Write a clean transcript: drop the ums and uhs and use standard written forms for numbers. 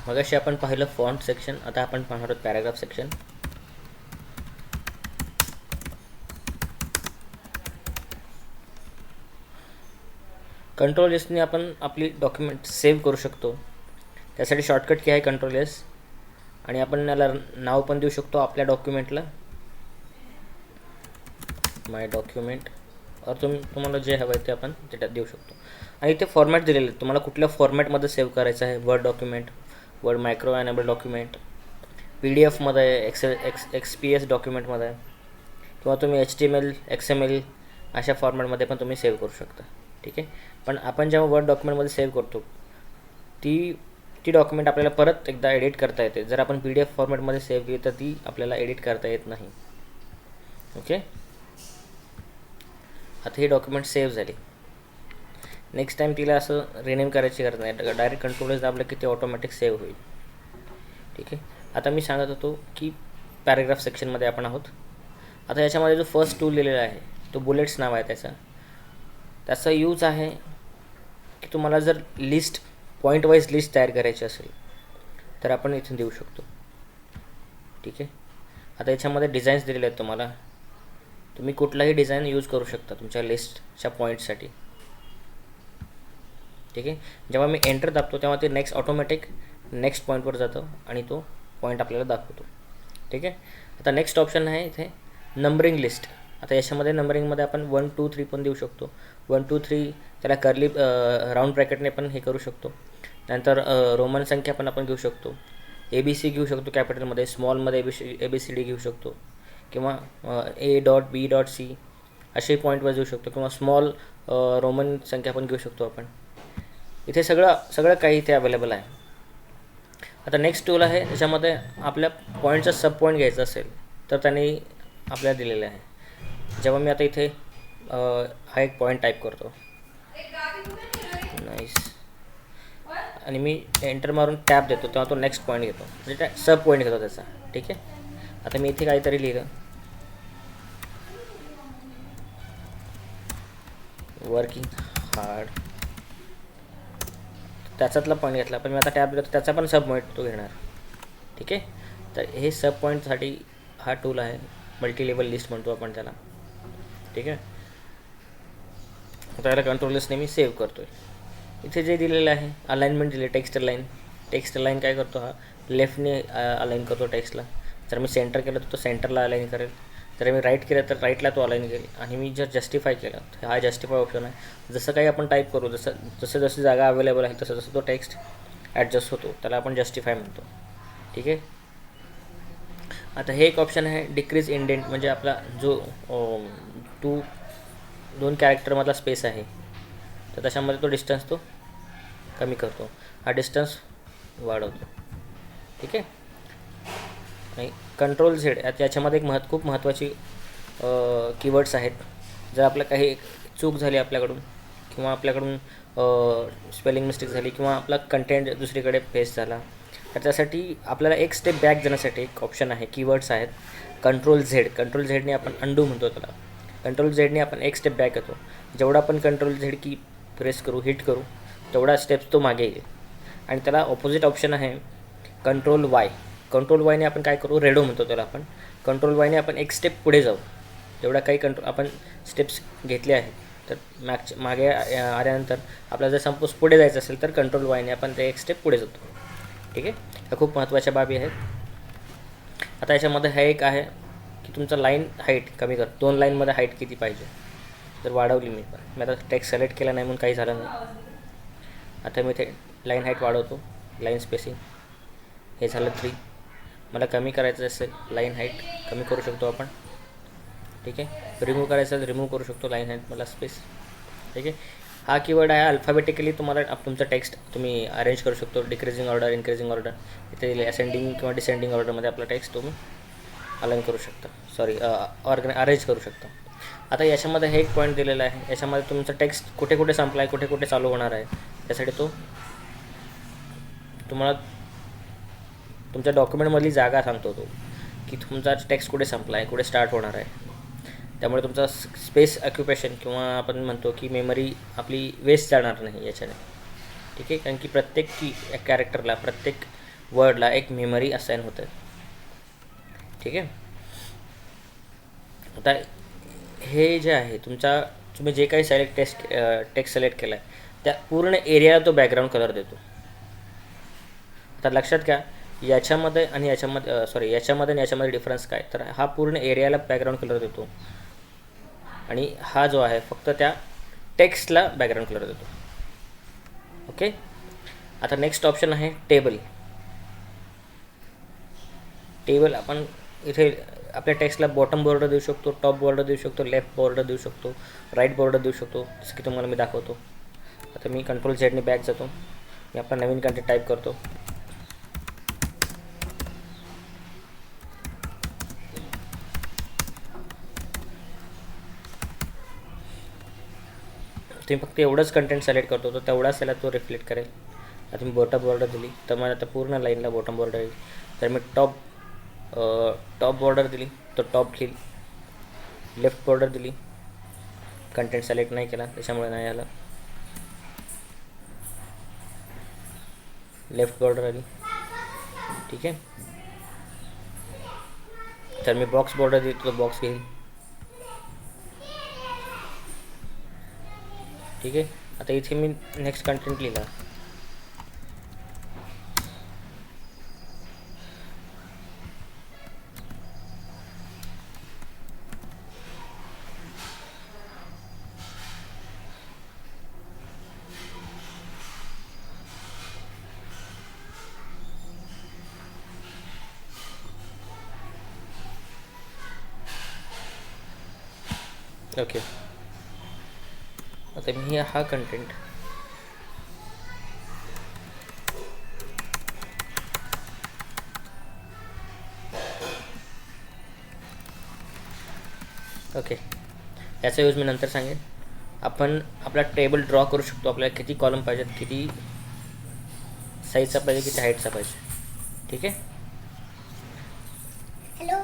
मगाशी आपण पाहिलं फॉन्ट सेक्शन, आता आपण पाहणार आहोत पॅराग्राफ सेक्शन. कंट्रोल एसने आपण आपली डॉक्युमेंट सेव्ह करू शकतो. त्यासाठी शॉर्टकट की आहे कंट्रोल एस, आणि आपण याला नाव पण देऊ शकतो आपल्या डॉक्युमेंटला, माय डॉक्युमेंट, और तुम्हाला जे हवं आहे ते आपण त्याच्यात देऊ शकतो. आणि इथे फॉर्मॅट दिलेले आहेत, तुम्हाला कुठल्या फॉर्मॅटमध्ये सेव्ह करायचं आहे. Word document, word micro enable document, PDF आहे, XPS डॉक्युमेंटमध्ये आहे, किंवा तुम्ही HTML XML अशा फॉर्मॅटमध्ये पण तुम्ही सेव्ह करू शकता. ठीक आहे. पण आपण जेव्हा वर्ड डॉक्युमेंटमध्ये सेव्ह करतो ती डॉक्युमेंट आपल्याला परत एकदा एडिट करता येते. जर आपण PDF फॉर्मॅटमध्ये सेव्ह केली तर ती आपल्याला एडिट करता येत नाही. ओके. आता ही डॉक्युमेंट सेव्ह झाली. नेक्स्ट टाईम तिला असं रिनेम करायची गरज नाही, डायरेक्ट कंट्रोलच दाबलं की ते ऑटोमॅटिक सेव्ह होईल. ठीक आहे. आता मी सांगत होतो की पॅराग्राफ सेक्शनमध्ये आपण आहोत. आता याच्यामध्ये जो फर्स्ट टूल दिलेला आहे तो बुलेट्स नाव आहे त्याचा यूज आहे की तुम्हाला जर लिस्ट पॉईंट वाईज लिस्ट तयार करायची असेल तर आपण इथून देऊ शकतो. ठीक आहे. आता याच्यामध्ये डिझाईन्स दिलेले आहेत तुम्हाला, तुम्ही कुठलाही डिझाईन यूज करू शकता तुमच्या लिस्टच्या पॉईंटसाठी. ठीक आहे. जेव्हा मी एंटर दाबतो तेव्हा ते ऑटोमॅटिक नेक्स्ट पॉईंटवर जातं आणि तो पॉईंट आपल्याला दाखवतो. ठीक आहे. आता नेक्स्ट ऑप्शन आहे इथे नंबरिंग लिस्ट. आता याच्यामध्ये नंबरिंगमध्ये आपण 1 2 3 पण देऊ शकतो. 1 2 3 त्याला कर्ली राऊंड ब्रॅकेटने पण हे करू शकतो. नंतर रोमन संख्या पण आपण घेऊ शकतो. ABC घेऊ शकतो कॅपिटलमध्ये, स्मॉलमध्ये ABCD घेऊ शकतो, किंवा A.B.C असे पॉईंटवर घेऊ शकतो, किंवा स्मॉल रोमन संख्या पण घेऊ शकतो आपण. इथे सगळं काही इथे अवेलेबल आहे. आता नेक्स्ट टूल आहे, त्याच्यामध्ये आपल्या पॉईंटचा सब पॉईंट घ्यायचा असेल तर त्याने आपल्याला दिलेलं आहे. जेव्हा मी आता इथे हा एक पॉईंट टाईप करतो, नाईस, आणि मी एंटर मारून टॅप देतो तेव्हा तो नेक्स्ट पॉईंट घेतो, म्हणजे सब पॉईंट घेतो त्याचा. ठीक आहे. आता मी इथे काहीतरी लिहिलं, वर्किंग हार्ड, त्याच्यातला पॉईंट घेतला, पण मी आता टॅप दिला तर त्याचा पण सब पॉईंट तो घेणार. ठीक आहे. तर हे सब पॉईंटसाठी हा टूल आहे, मल्टी लेवल लिस्ट म्हणतो आपण त्याला. ठीक आहे. आता याला कंट्रोलर्सने मी सेव्ह करतो आहे. इथे जे दिलेलं आहे अलाइनमेंट दिले, टेक्स्ट अलाइन काय करतो, हा लेफ्टने अलाइन करतो टेक्स्टला. जर मी सेंटर केलं तर तो सेंटरला अलाइन करेल, जर मी राईट केलं तर राईटला तो अलाइन करेल. आणि मी जर जस्टिफाय केलं तर हा जस्टिफाय ऑप्शन आहे. जसं काही आपण टाईप करू, जसं जागा अवेलेबल आहे तसं तो टेक्स्ट ॲडजस्ट होतो, त्याला आपण जस्टिफाय म्हणतो. ठीक आहे. आता हे एक ऑप्शन आहे डिक्रीज इंडेंट, म्हणजे आपला जो 2 कॅरेक्टरमधला स्पेस आहे तर त्याच्यामध्ये तो डिस्टन्स तो कमी करतो, हा डिस्टन्स वाढवतो. ठीक आहे. आणि कंट्रोल झेड याच्यामध्ये खूप महत्त्वाची कीवर्ड्स आहेत. जर आपलं काही चूक झाली आपल्याकडून, किंवा आपल्याकडून स्पेलिंग मिस्टेक झाली, किंवा आपला कंटेंट दुसरीकडे पेस्ट झाला, तर त्यासाठी आपल्याला एक स्टेप बॅक जाण्यासाठी एक ऑप्शन आहे, कीवर्ड्स आहेत कंट्रोल झेडने आपण अंडू म्हणतो त्याला. कंट्रोल झेडने आपण एक स्टेप बॅक येतो. जेवढा आपण कंट्रोल झेड की प्रेस करू, हिट करू, तेवढा स्टेप्स तो मागे येईल. आणि त्याला ऑपोजिट ऑप्शन आहे कंट्रोल वायने आपण काय करू, रेडो म्हणतो त्याला आपण. कंट्रोल वायने आपण एक स्टेप पुढे जाऊ. जेवढा काही आपण स्टेप्स घेतले आहेत तर मागे आल्यानंतर आपल्याला जर सपोज पुढे जायचं असेल तर कंट्रोल वायने आपण ते एक स्टेप पुढे जातो. ठीक आहे. ह्या खूप महत्त्वाच्या बाबी आहेत. आता याच्यामध्ये हा एक आहे की तुमचा लाईन हाईट कमी कर, 2 लाईनमध्ये हाईट किती पाहिजे. जर वाढवली मी आता टेक्स्ट सिलेक्ट केला नाही म्हणून काही झालं नाही. आता मी ते लाईन हाईट वाढवतो, लाईन स्पेसिंग हे झालं 3. मला कमी करायचं असेल लाईन हाईट कमी करू शकतो आपण. ठीक आहे. रिमूव्ह करायचं असेल रिमूव्ह करू शकतो लाईन हाईट मला स्पेस. ठीक आहे. हा कीवर्ड आहे अल्फाबेटिकली तुम्हाला तुमचं टेक्स्ट तुम्ही अरेंज करू शकतो, डिक्रीजिंग ऑर्डर, इन्क्रीजिंग ऑर्डर. इथे असेंडिंग किंवा डिसेंडिंग ऑर्डरमध्ये आपला टेक्स्ट तुम्ही अलाइन करू शकता, अरेंज करू शकता. आता याच्यामध्ये हे एक पॉईंट दिलेला आहे, याच्यामध्ये तुमचं टेक्स्ट कुठे कुठे संपला आहे, कुठे कुठे चालू होणार आहे, त्यासाठी तो तुम्हाला तुमच्या डॉक्युमेंटमधली जागा सांगतो तो, की तुमचा टेक्स्ट कुठे संपला आहे, कुठे स्टार्ट होणार आहे. त्यामुळे तुमचा स्पेस ऑक्युपेशन किंवा आपण म्हणतो की मेमरी आपली वेस्ट जाणार नाही याच्याने. ठीक आहे. कारण की प्रत्येक कॅरेक्टरला, प्रत्येक वर्डला एक मेमरी असाइन होतं. ठीक आहे. आता हे जे आहे तुम्ही जे काही टेक्स्ट सिलेक्ट केला आहे त्या पूर्ण एरियाला तो बॅकग्राऊंड कलर देतो. आता लक्षात घ्या याच्यामध्ये आणि याच्यामध्ये डिफरन्स काय, तर हा पूर्ण एरियाला बॅकग्राऊंड कलर देतो आणि हा जो आहे फक्त त्या टेक्स्टला बॅकग्राऊंड कलर देतो. ओके. आता नेक्स्ट ऑप्शन आहे टेबल. आपण इथे आपल्या टेक्स्टला बॉटम बॉर्डर देऊ शकतो, टॉप बॉर्डर देऊ शकतो, लेफ्ट बॉर्डर देऊ शकतो, राईट बॉर्डर देऊ शकतो, जसं की तुम्हाला मी दाखवतो. आता मी कंट्रोल झेडने बॅक जातो. मी आपला नवीन कंटेंट टाईप करतो. तुम्ही फक्त एवढंच कंटेंट सिलेक्ट करतो तर तेवढाच त्याला तो रिफ्लेक्ट करेल. आता मी बॉटम बॉर्डर दिली तर मला आता पूर्ण लाईनला बॉटम बॉर्डर येईल. तर मी टॉप बॉर्डर दिली तर टॉप घेईल. लेफ्ट बॉर्डर दिली, कंटेंट सिलेक्ट नाही केला त्याच्यामुळे नाही आलं. लेफ्ट बॉर्डर आली. ठीक आहे. तर मी बॉक्स बॉर्डर दिली तर बॉक्स घेईल. ठीक आहे. आता इथे मी नेक्स्ट कंटेंट लिहिला. ओके. आता मी हा कंटेंट ओके याचा यूज मी नंतर सांगेन. आपण आपला टेबल ड्रॉ करू शकतो. आपल्याला किती कॉलम पाहिजेत, किती साईजचा पाहिजे, किती हाईटचा पाहिजे. ठीक आहे. हॅलो.